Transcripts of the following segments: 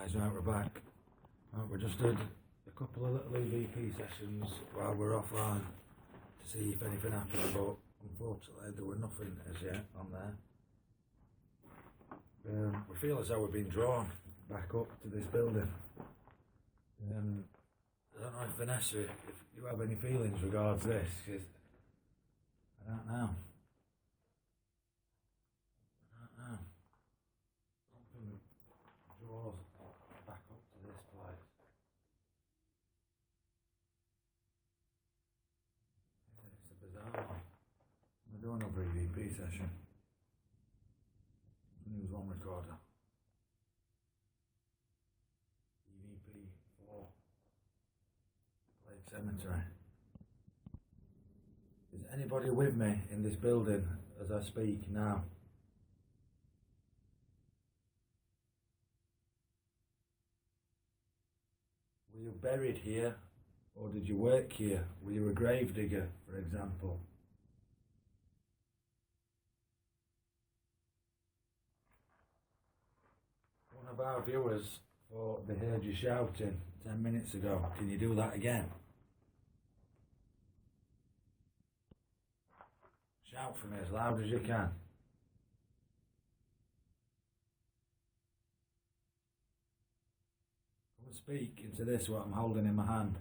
guys, right, we're back. Right, we just did a couple of little EVP sessions while we're offline to see if anything happened, but unfortunately there were nothing as yet on there. We feel as though we've been drawn back up to this building. I don't know if Vanessa, if you have any feelings regards this, because I don't know. Something draws back up to this place. It's a bizarre one. We're doing another EVP session. News one recorder. EVP 4. Lake Cemetery. Is anybody with me in this building as I speak now? Were you buried here, or did you work here? Were you a grave digger, for example? One of our viewers thought they heard you shouting 10 minutes ago. Can you do that again? Shout for me as loud as you can. Come and speak into this, what I'm holding in my hand.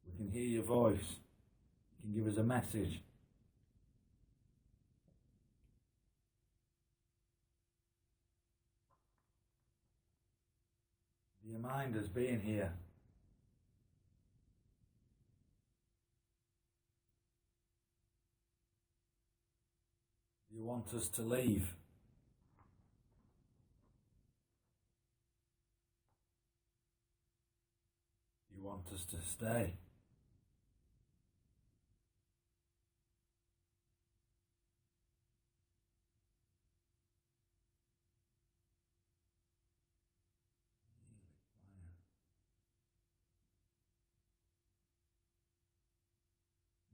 We can hear your voice. You can give us a message. Do you mind us being here? Do you want us to leave? Do you want us to stay?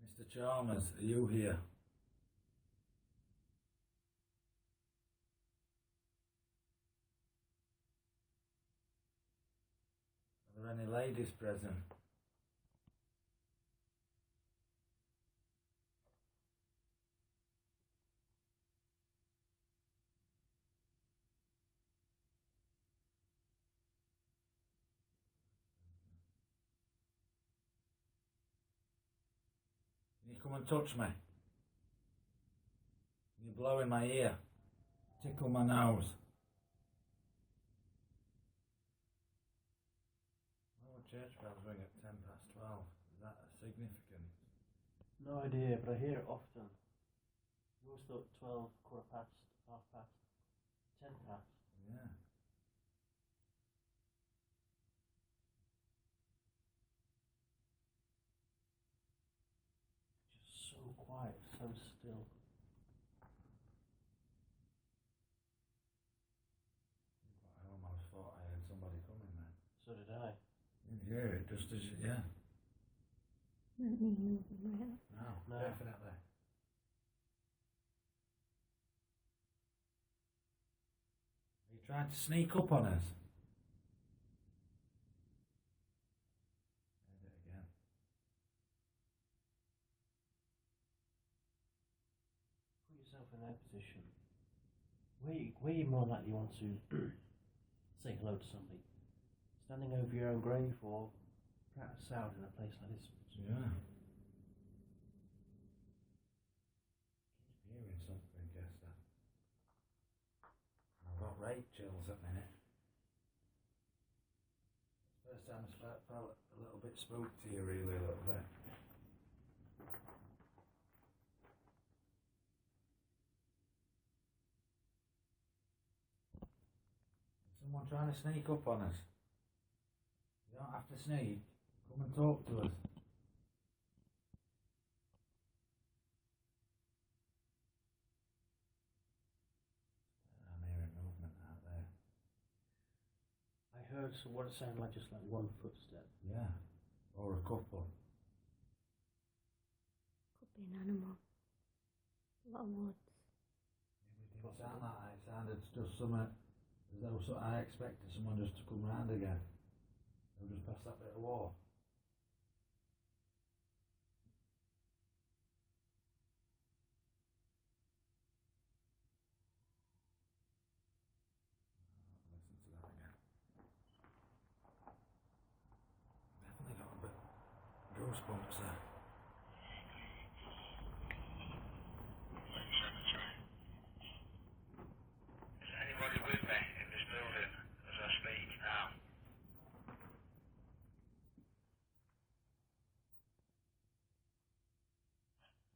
Mr. Chalmers, are you here? Are there any ladies present? Can you come and touch me? Can you blow in my ear? Tickle my nose? Church bells ring at 12:10. Is that significant? No idea, but I hear it often. I always thought 12, quarter past, half past, 10 past. Yeah. Just so quiet, so still. I almost thought I had somebody coming then. So did I. Yeah, just as, yeah. Let me move around. No, definitely. Are you trying to sneak up on us? Heard it again. Put yourself in their position. Where you more likely want to say hello to somebody? Standing over your own grave, or perhaps out in a place like this? Yeah. Keep hearing something, Jester. I've got rape chills at the minute. First time I felt a little bit spooked here, really, a little bit. Someone trying to sneak up on us. You don't have to sneak. Come and talk to us. I'm hearing movement out there. I heard what it sounded like, just like one footstep. Yeah. Or a couple. Could be an animal. A lot of woods. It didn't sound like that. It sounded just something as As though I expected someone just to come round again. They'll just pass that bit of wall. Listen to that again. Definitely got a bit goosebumps there. Is anybody with me in this building as I speak now?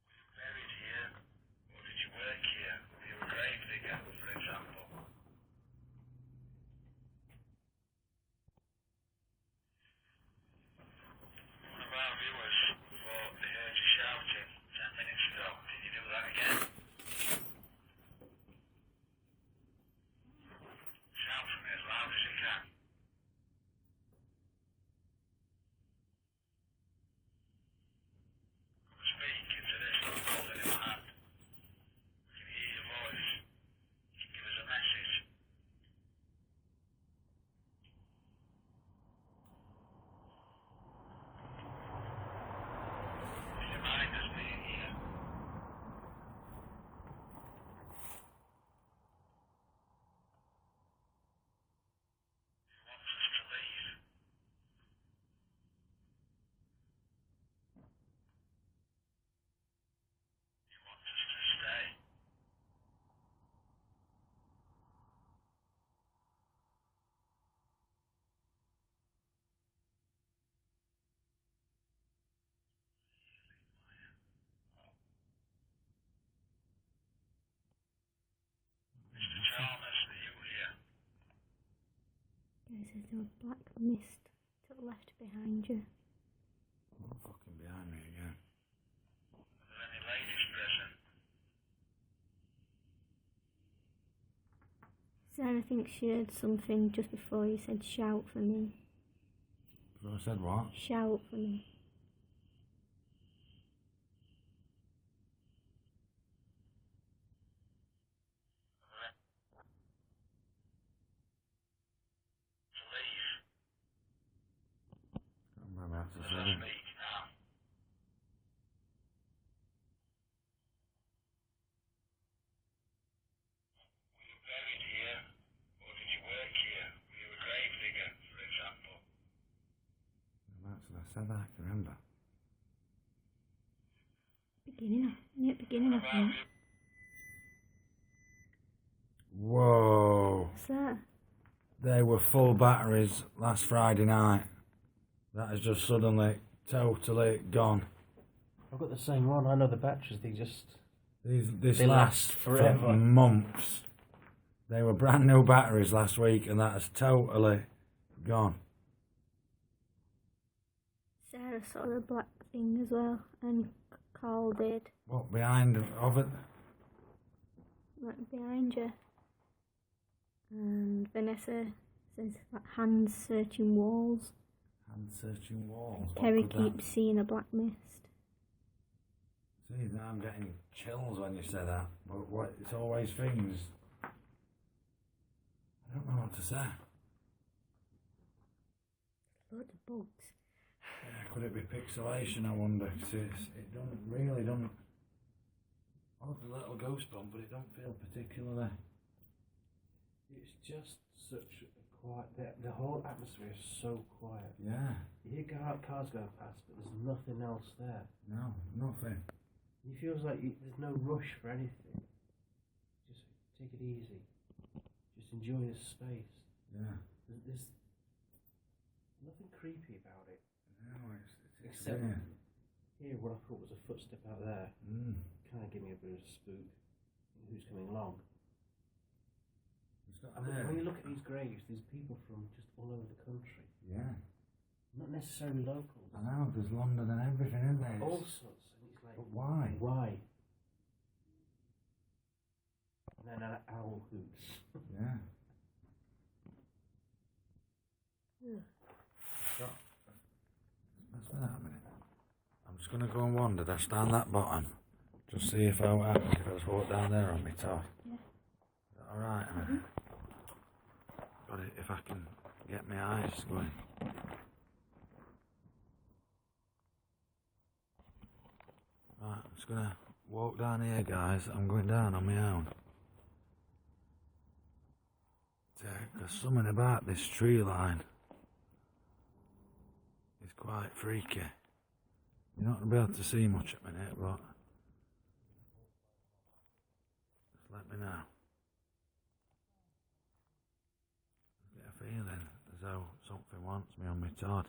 Were you buried here? Or did you work here? Were you a grave digger, for example? One of our viewers thought they heard you shouting 10 minutes ago. Can you do that again? Shout for me as loud as you can. Come and speak into this little holding in my hand. We can hear your voice. You can give us a message. Do you mind us being here? Do you want us to leave? Do you want us to stay? Mr. Chalmers, are you here? Guys, there's no black mist to the left behind you. Oh, fucking behind me again. Are there any ladies present? Sarah thinks she heard something just before you said shout for me. So I said what? Shout for me. To leave? I'm about to As say I it. speak now. Were you buried here? Or did you work here? Were you a grave digger, for example? I said that, I can remember. Beginning, I think. Whoa. What's that? They were full batteries last Friday night. That has just suddenly totally gone. I've got the same one. I know the batteries. This They lasts last for forever. months. They were brand new batteries last week and that has totally gone. Sarah saw the black thing as well, and Carl did. What, behind of it? Right behind you. And Vanessa says like hands searching walls. Hand searching walls. What Kerry could that- keeps seeing a black mist. See, now I'm getting chills when you say that. But what, it's always things. I don't know what to say. Loads of bugs. Yeah, could it be pixelation, I wonder? 'Cause it don't. Oh, the little goosebump, but it don't feel particularly. It's just such a quiet. The whole atmosphere is so quiet. Yeah, You hear cars going past, but there's nothing else there. no, nothing. It feels like there's no rush for anything. Just take it easy. Just enjoy the space. Yeah, There's nothing creepy about it. no, it's Except yeah. here, what I thought was a footstep out there kind of gave me a bit of a spook. Who's coming along? It's got But an air. when you look at these graves, there's people from just all over the country. Yeah, Not necessarily locals. I know. There's London and everything, isn't there? It's- All sorts. And it's like, But why? why? And then owl hoots. Yeah. Ugh. Let's do that a minute. I'm just going to go and wander. Dash down that bottom. Just see if I just walk down there on my toe. Yeah. Is that alright? Got it if I can get my eyes going. Right, I'm just gonna walk down here, guys. I'm going down on my own. There's something about this tree line. It's quite freaky. You're not going to be able to see much at the minute, but just let me know. I get a feeling as though something wants me on my Todd.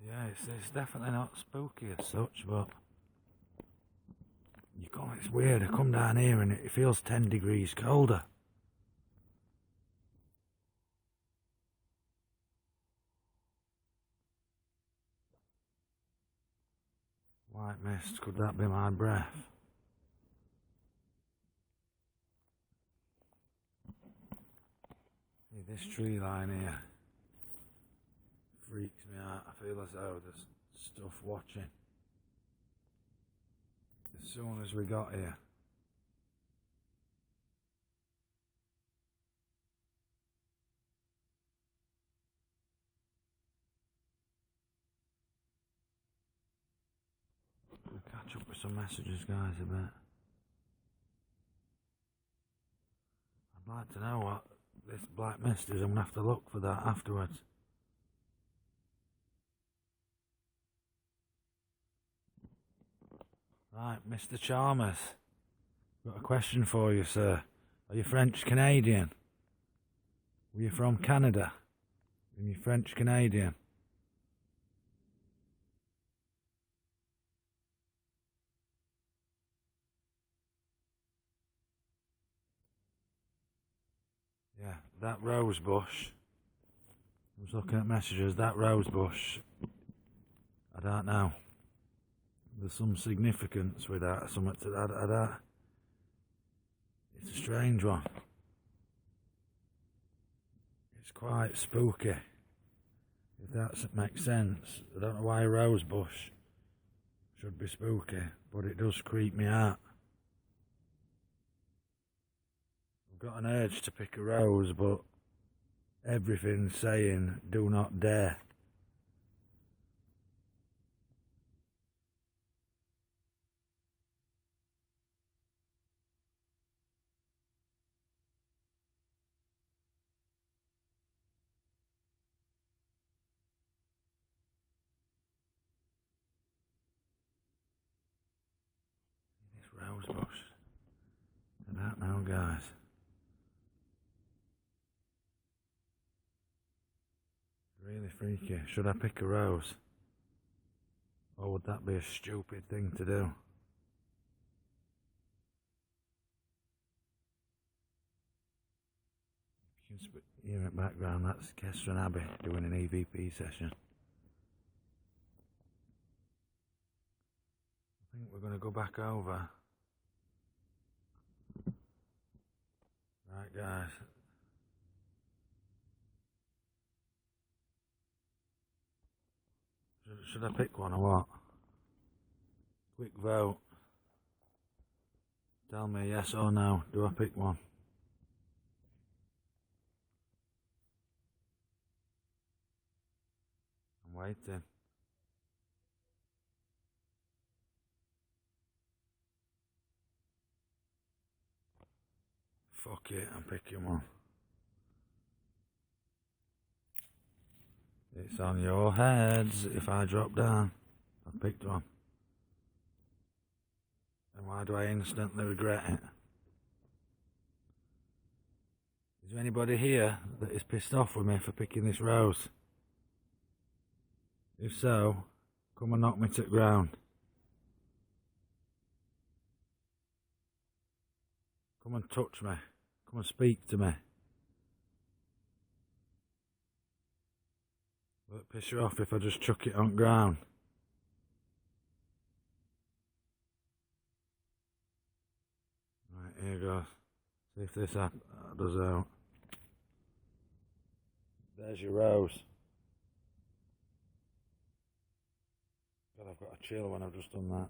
Yeah, it's definitely not spooky as such, but it's weird. I come down here and it feels 10 degrees colder. White mist, could that be my breath? See, this tree line here freaks me out. I feel as though there's stuff watching. As soon as we got here. I'll catch up with some messages, guys, a bit. I'd like to know what this black mist is. I'm going to have to look for that afterwards. Right, Mr. Chalmers, got a question for you, sir. Are you French Canadian? Were you from Canada? Are you French Canadian? Yeah, that rose bush. I was looking at messages. That rose bush. I don't know. There's some significance with that. Something to that. It's a strange one. It's quite spooky. If that makes sense. I don't know why a rose bush should be spooky, but it does creep me out. I've got an urge to pick a rose, but everything's saying do not dare. Rose bush. I don't know, guys. Really freaky. Should I pick a rose? Or would that be a stupid thing to do? You can hear in the background, that's Kester and Abby doing an EVP session. I think we're going to go back over. Right, guys. Should I pick one or what? Quick vote. Tell me yes or no. Do I pick one? I'm waiting. Fuck it, I'm picking one. It's on your heads if I drop down. I've picked one. And why do I instantly regret it? Is there anybody here that is pissed off with me for picking this rose? If so, come and knock me to the ground. Come and touch me. Come and speak to me. Will it piss you off if I just chuck it on the ground? Right, here goes. See if this does out. There's your rose. God, I've got a chill when I've just done that.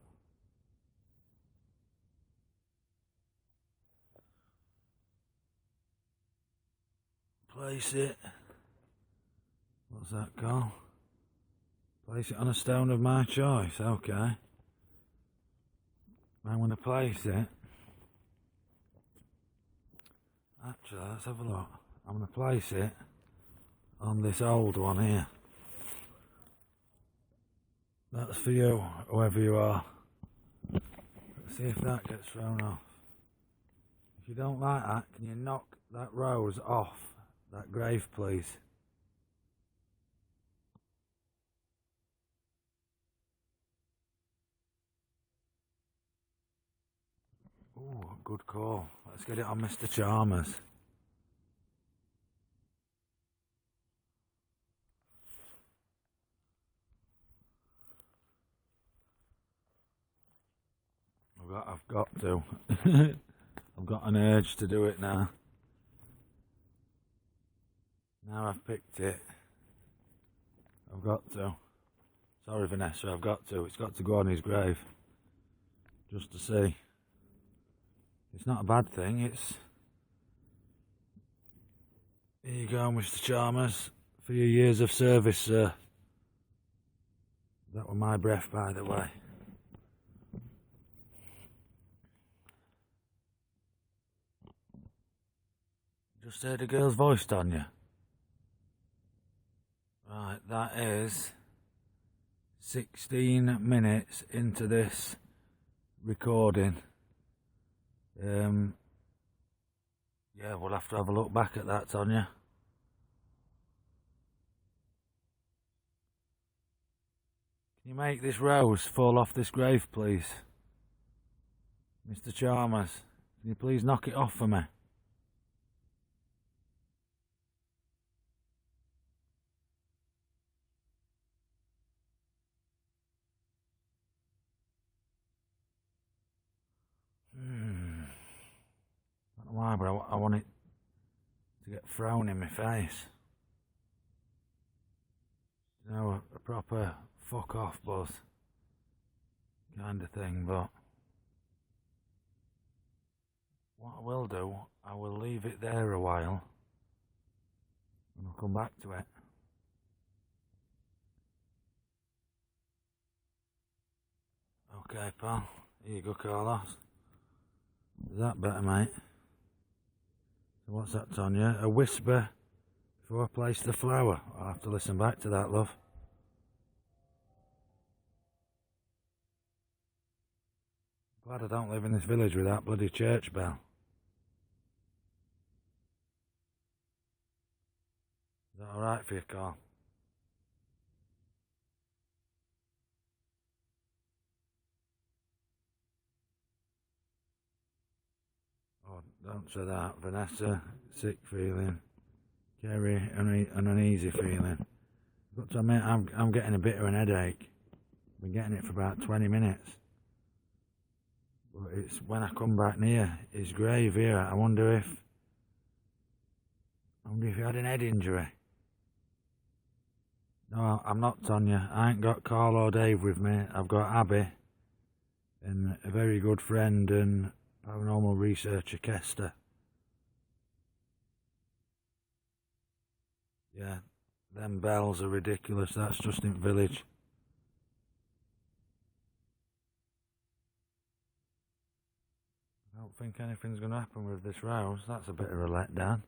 place it. What's that called? Place it on a stone of my choice. Okay. I'm going to place it. Actually, let's have a look. I'm going to place it on this old one here. That's for you, whoever you are. Let's see if that gets thrown off. If you don't like that, can you knock that rose off that grave, please? Ooh, good call. Let's get it on Mr. Chalmers. I've got to. I've got an urge to do it now. Now I've picked it. I've got to. Sorry, Vanessa, I've got to. It's got to go on his grave. Just to see. It's not a bad thing, it's... Here you go, Mr. Chalmers, for your years of service, sir. That was my breath, by the way. Just heard a girl's voice, Tonya. Right, that is 16 minutes into this recording. Yeah, we'll have to have a look back at that, Tonya. Can you make this rose fall off this grave, please? Mr. Chalmers, can you please knock it off for me? I don't know why, but I want it to get thrown in my face. You know, a proper fuck off buzz kind of thing, but what I will do, I will leave it there a while and I'll come back to it. Okay, pal. Here you go, Carlos. Is that better, mate? So what's that, Tonya? A whisper before I place the flower. I'll have to listen back to that, love. Glad I don't live in this village with that bloody church bell. Is that alright for you, Carl? Oh, don't say that. Vanessa, sick feeling. Kerry, an uneasy feeling. But to admit, I'm getting a bit of an headache. I've been getting it for about 20 minutes. But it's when I come back near his grave here, I wonder if he had an head injury. No, I'm not, Tonya. I ain't got Carl or Dave with me. I've got Abby and a very good friend and paranormal researcher, Kester. Yeah, them bells are ridiculous. That's just in village. I don't think anything's going to happen with this rouse. That's a bit of a letdown.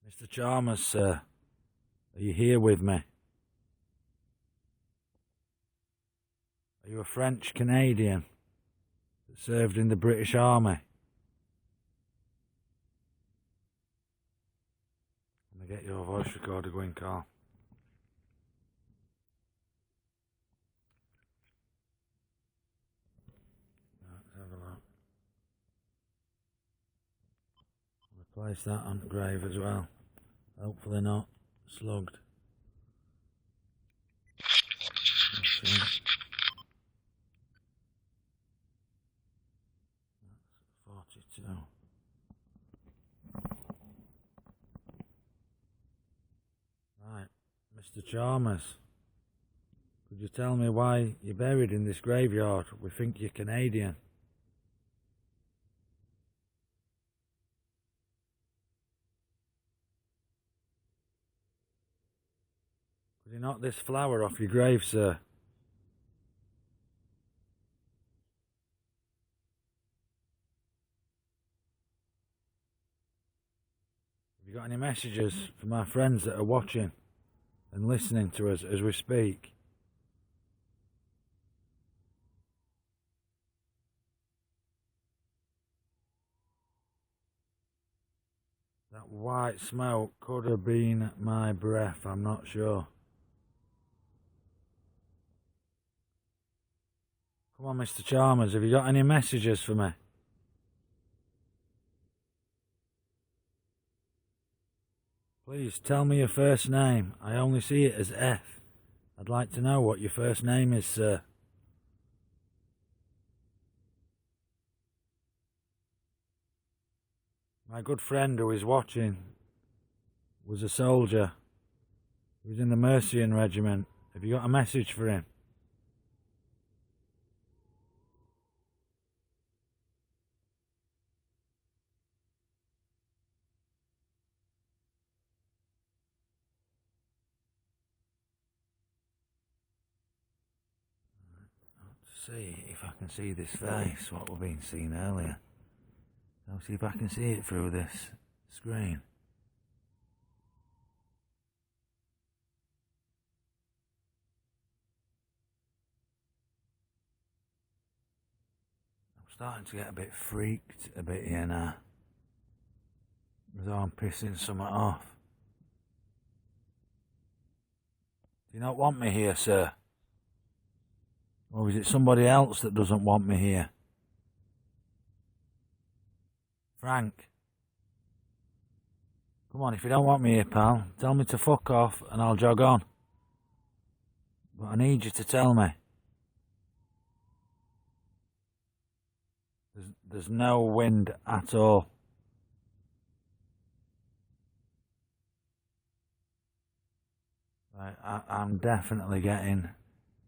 Mr. Chalmers, sir, are you here with me? Are you a French Canadian that served in the British Army? Let me get your voice recorder going, Carl. Let's have a look. Replace that on the grave as well. Hopefully not slugged. Okay. That's 42. Right, Mr. Chalmers, could you tell me why you're buried in this graveyard? We think you're Canadian. you knock this flower off your grave, sir? Have you got any messages for my friends that are watching and listening to us as we speak? That white smoke could have been my breath, I'm not sure. Come on, Mr. Chalmers, have you got any messages for me? Please tell me your first name. I only see it as F. I'd like to know what your first name is, sir. My good friend who is watching was a soldier. He was in the Mercian Regiment. Have you got a message for him? See if I can see this face, what we've been seeing earlier. I'll see if I can see it through this screen. I'm starting to get a bit freaked a bit here now. As though I'm pissing something off. Do you not want me here, sir? Or is it somebody else that doesn't want me here? Frank. Come on, if you don't want me here, pal, tell me to fuck off and I'll jog on. But I need you to tell me. There's no wind at all. I'm definitely getting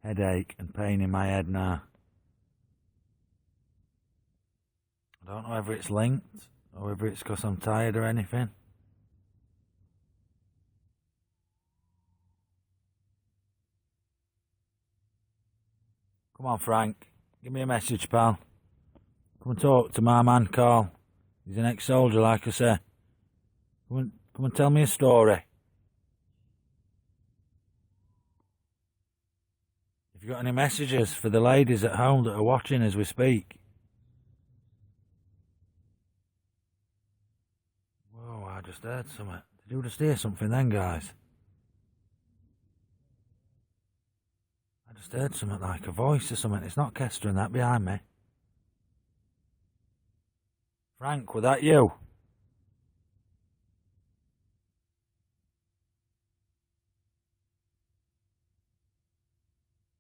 headache and pain in my head now. I don't know whether it's linked or whether it's because I'm tired or anything. Come on, Frank. Give me a message, pal. Come and talk to my man, Carl. He's an ex-soldier, like I say. Come and tell me a story. If you've got any messages for the ladies at home that are watching as we speak. Whoa, I just heard something. Did you just hear something then, guys? I just heard something like a voice or something. It's not Kester and that behind me. Frank, was that you?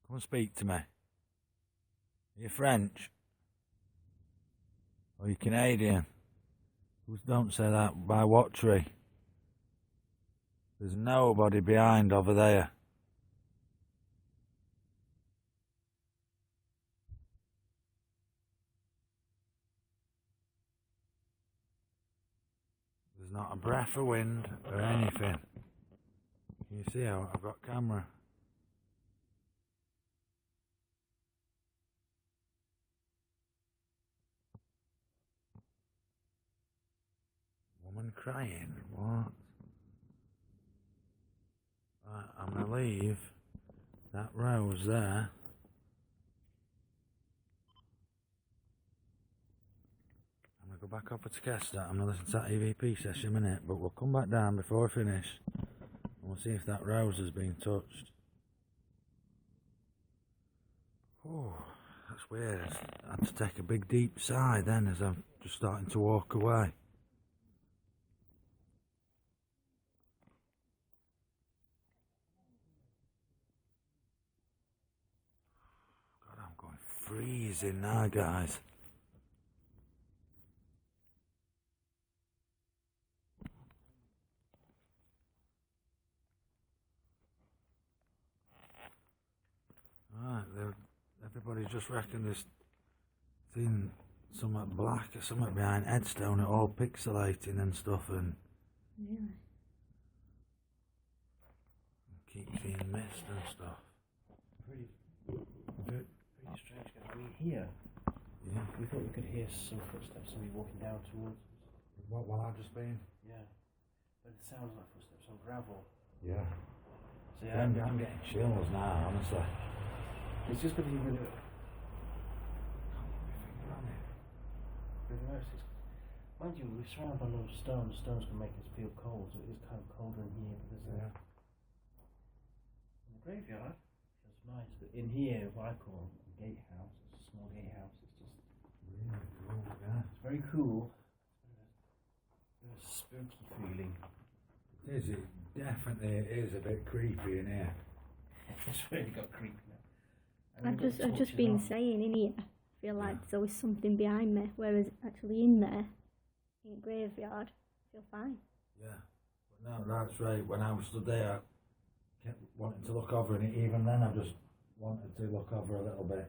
Come and speak to me. Are you French? Or are you Canadian? Don't say that. By what tree? There's nobody behind over there. There's not a breath of wind or anything. Can you see how I've got camera? Woman crying? What? Right, I'm going to leave that rose there. I'm going to go back over to Kester. I'm going to listen to that EVP session in a minute, but we'll come back down before I finish and we'll see if that rose has been touched. Oh, that's weird. I had to take a big deep sigh then as I'm just starting to walk away. God, I'm going freezing now, guys. Right, everybody just reckon there's seen something black or something behind headstone, it all pixelating and stuff, and Really? keep seeing mist and stuff. Pretty Good. strange. I mean, here, Yeah. we thought we could hear some footsteps, somebody walking down towards us. What while I've just been? Yeah. But it sounds like footsteps on gravel. Yeah. So I'm getting chills now, honestly. it's just because you're going to... Can't put my finger on it. Mind you, we're surrounded by a lot of stones. Stones can make us feel cold, so it is kind of colder in here. But there's in the graveyard, feels nice. But in here, what I call a gatehouse, it's a small gatehouse. It's just Really cool, yeah. it's very cool. It's a spooky feeling. It is. It definitely is a bit creepy in here. It's really got creepy now. I've just been saying in here, I feel like there's always something behind me, whereas actually in there, in a graveyard, I feel fine. Yeah. But no, that's right. When I was stood there, I kept wanting to look over, and even then I just wanted to look over a little bit.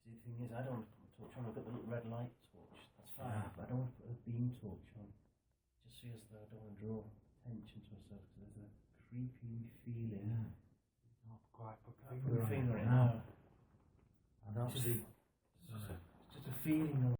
See, the thing is, I don't want to put a torch on. I've got the little red light torch. That's fine. Yeah. But I don't want to put a beam torch on. It just feels that I don't want to draw attention to myself because there's a creepy feeling. Yeah. Not quite put I put my finger on it now. now. I don't It's see. just a feeling of